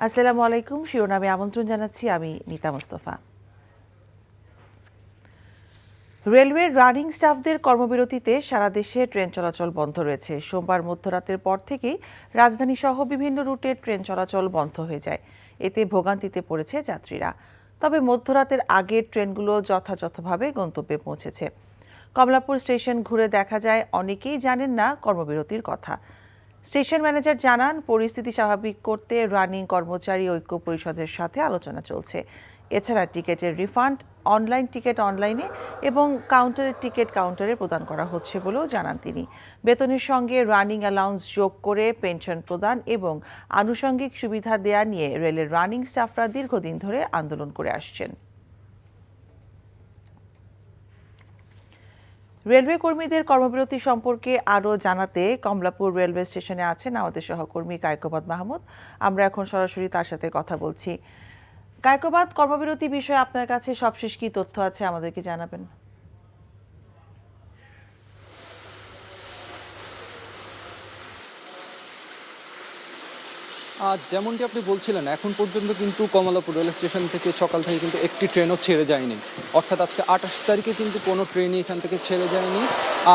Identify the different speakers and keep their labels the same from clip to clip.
Speaker 1: আসসালামু আলাইকুম। শিরোনামে আমন্ত্রণ জানাচ্ছি আমি নিতা মোস্তফা। রেলওয়ের রানিং স্টাফদের কর্মবিরতিতে সারা দেশে ট্রেন চলাচল বন্ধ রয়েছে। সোমবার মধ্যরাতের পর থেকেই রাজধানী সহ বিভিন্ন রুটে ট্রেন চলাচল বন্ধ হয়ে যায়। এতে ভোগান্তিতে পড়েছে যাত্রীরা। তবে মধ্যরাতের আগের ট্রেনগুলো যথাযথভাবে গন্তব্যে পৌঁছেছে। কমলাপুর স্টেশন ঘুরে দেখা যায় অনেকেই জানেন না কর্মবিরতির কথা। স্টেশন ম্যানেজার জানান, পরিস্থিতি স্বাভাবিক করতে রানিং কর্মচারী ঐক্য পরিষদের সাথে আলোচনা চলছে। এছাড়া টিকিটের রিফান্ড অনলাইন টিকিট অনলাইনে এবং কাউন্টারের টিকিট কাউন্টারে প্রদান করা হচ্ছে বলেও জানান তিনি। বেতনের সঙ্গে রানিং অ্যালাউন্স যোগ করে পেনশন প্রদান এবং আনুষঙ্গিক সুবিধা দেয়া নিয়ে রেলের রানিং স্টাফরা দীর্ঘদিন ধরে আন্দোলন করে আসছেন। রেলওয়ে কর্মীদের কর্মবিরতি সম্পর্কে আরও জানাতে কমলাপুর রেলওয়ে স্টেশনে আছেন আমাদের সহকর্মী কায়কোবাদ মাহমুদ। আমরা এখন সরাসরি তার সাথে কথা বলছি। কায়কোবাদ, কর্মবিরতি বিষয়ে আপনার কাছে সবশেষ কি তথ্য আছে আমাদেরকে জানাবেন।
Speaker 2: যেমনটি আপনি বলছিলেন, এখন পর্যন্ত কিন্তু কমলাপুর রেল স্টেশন থেকে সকাল থেকে কিন্তু একটি ট্রেনও ছেড়ে যায়নি। অর্থাৎ আজকে 28 তারিখে কিন্তু কোনো ট্রেনই এখান থেকে ছেড়ে যায়নি।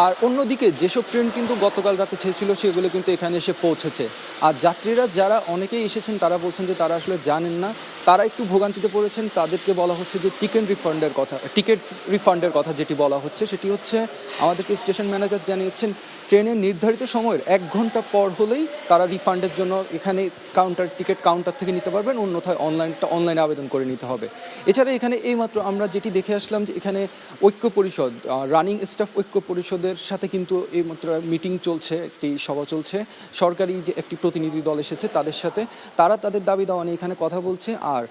Speaker 2: আর অন্যদিকে যেসব ট্রেন কিন্তু গতকাল রাতে ছেড়েছিল সেগুলো কিন্তু এখানে এসে পৌঁছেছে। আর যাত্রীরা যারা অনেকেই এসেছেন তারা বলছেন যে তারা আসলে জানেন না, তারা একটু ভোগান্তিতে পড়েছেন। তাদেরকে বলা হচ্ছে যে টিকিট রিফান্ডের কথা যেটি বলা হচ্ছে সেটি হচ্ছে, আমাদেরকে স্টেশন ম্যানেজার জানিয়েছেন ট্রেনের নির্ধারিত সময়ের 1 ঘন্টা পর হলেই তারা রিফান্ডের জন্য এখানে টিকিট কাউন্টার থেকে নিতে পারবেন, অন্যথায় অনলাইনে আবেদন করে নিতে হবে। এছাড়া এখানে এইমাত্র আমরা যেটি দেখে আসলাম যে এখানে ঐক্য পরিষদ, রানিং স্টাফ ঐক্য পরিষদের সাথে কিন্তু এইমাত্র মিটিং চলছে, একটি সভা চলছে। সরকারি যে একটি প্রতিনিধি দল এসেছে তাদের সাথে, তারা তাদের দাবি দাওয়া নিয়ে এখানে কথা বলছে। আর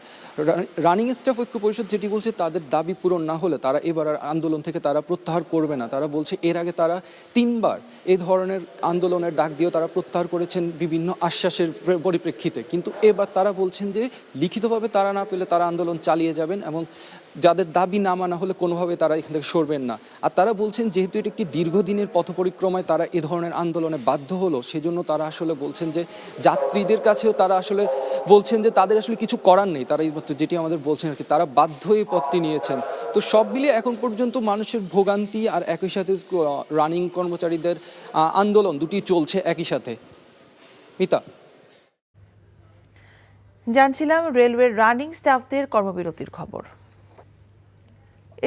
Speaker 2: রানিং স্টাফ ঐক্য পরিষদ যেটি বলছে, তাদের দাবি পূরণ না হলে তারা এবার আর আন্দোলন থেকে তারা প্রত্যাহার করবে না। তারা বলছে এর আগে তারা 3বার এই ধরনের আন্দোলনের ডাক দিয়েও তারা প্রত্যাহার করেছেন বিভিন্ন আশ্বাসের পরিপ্রেক্ষিতে, কিন্তু এবার তারা বলছেন যে লিখিতভাবে তারা না পেলে তারা আন্দোলন চালিয়ে যাবেন এবং যাদের দাবি না মানা হলে কোনোভাবে তারা এখান থেকে সরবেন না। আর তারা বলছেন যেহেতু এটি একটি দীর্ঘদিনের পথ পরিক্রমায় তারা এ ধরনের আন্দোলনে বাধ্য হলো, সেজন্য তারা আসলে বলছেন যে যাত্রীদের কাছেও তারা আসলে বলছেন যে তাদের আসলে কিছু করার নেই। তারা যেটি আমাদের বলছেন আর কি, তারা বাধ্য এই পথটি নিয়েছেন। তো সব মিলিয়ে এখন পর্যন্ত মানুষের ভোগান্তি আর একই সাথে রানিং কর্মচারীদের আন্দোলন দুটি চলছে একই সাথে। মিতা,
Speaker 1: জানছিলাম রেলওয়ের রানিং স্টাফদের কর্মবিরতির খবর।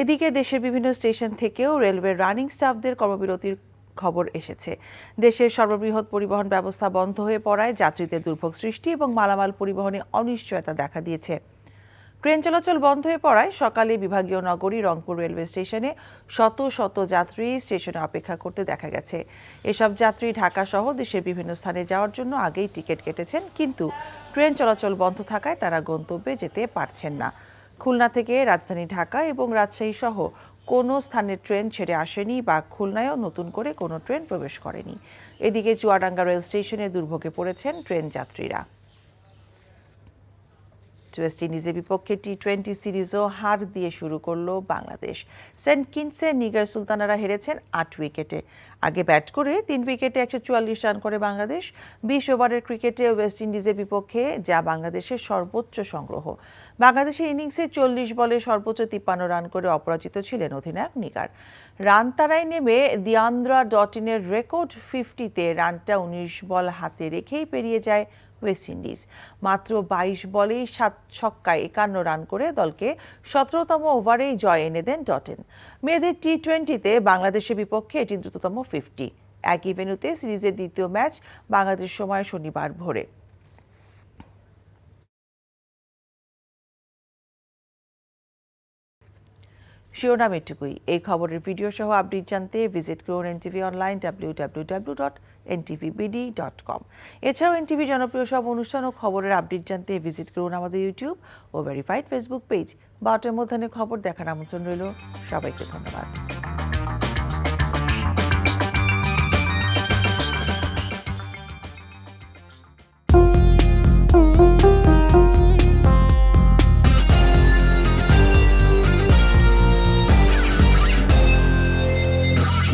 Speaker 1: এদিকে দেশের বিভিন্ন স্টেশন থেকেও রেলওয়ের রানিং স্টাফদের কর্মবিরতির খবর এসেছে। দেশের সর্ববৃহৎ পরিবহন ব্যবস্থা বন্ধ হয়ে পড়ায় যাত্রীদের দুর্ভোগ সৃষ্টি এবং মালামাল পরিবহনে অনিশ্চয়তা দেখা দিয়েছে। ট্রেন চলাচল বন্ধ হয়ে পড়ায় সকালে বিভাগীয় নগরী রংপুর রেলওয়ে স্টেশনে শত শত যাত্রী স্টেশনে অপেক্ষা করতে দেখা গেছে। এসব যাত্রী ঢাকা সহ দেশের বিভিন্ন স্থানে যাওয়ার জন্য আগেই টিকিট কেটেছেন, কিন্তু ট্রেন চলাচল বন্ধ থাকায় তারা গন্তব্যে যেতে পারছেন না। খুলনা থেকে রাজধানী ঢাকা এবং রাজশাহী সহ কোনো স্থানের ট্রেন ছেড়ে আসেনি বা খুলনায়ও নতুন করে কোনো ট্রেন প্রবেশ করেনি। এদিকে চুয়াডাঙ্গা রেল স্টেশনে দুর্ভোগে পড়েছেন ট্রেন যাত্রীরা। ওয়েস্ট ইন্ডিজের বিপক্ষে টি-20 সিরিজও হার দিয়ে শুরু করল বাংলাদেশ। সেন্ট কিটসে নিগার সুলতানারা হেরেছেন 8 উইকেটে। আগে ব্যাট করে 3 উইকেটে 144 রান করে বাংলাদেশ। 20 ওভারের ক্রিকেটে ওয়েস্ট ইন্ডিজের বিপক্ষে যা বাংলাদেশের সর্বোচ্চ সংগ্রহ। বাংলাদেশের ইনিংসে 40 বলে সর্বোচ্চ 53 রান করে অপরাজিত ছিলেন অধিনায়ক নিগার। রান তাড়ায় নেমে দিয়ান্দ্রা ডটিনের রেকর্ড 50-তে রানটা 19 বল হাতে রেখেই পেরিয়ে যায় ওয়েস্ট ইন্ডিজ। মাত্র 22 বলেই 7 ছক্কায় 51 রান করে দলকে 17তম ওভারেই জয় এনে দেন ডটেন। মেয়েদের টি-20তে বাংলাদেশের বিপক্ষে এটি দ্রুততম 50। একই ভেন্যুতে সিরিজের দ্বিতীয় ম্যাচ বাংলাদেশ সময় শনিবার ভোরে। শিরোনাম এটুকুই। এই খবরের ভিডিও সহ আপডেট জানতে ভিজিট করুন এনটিভি অনলাইন www.ntvbd.com। এছাড়াও এনটিভি জনপ্রিয় সব অনুষ্ঠান ও খবরের আপডেট জানতে ভিজিট করুন আমাদের ইউটিউব ও ভেরিফাইড ফেসবুক পেজ। 12টার মধ্যে খবর দেখার আমন্ত্রণ রইল। সবাইকে ধন্যবাদ।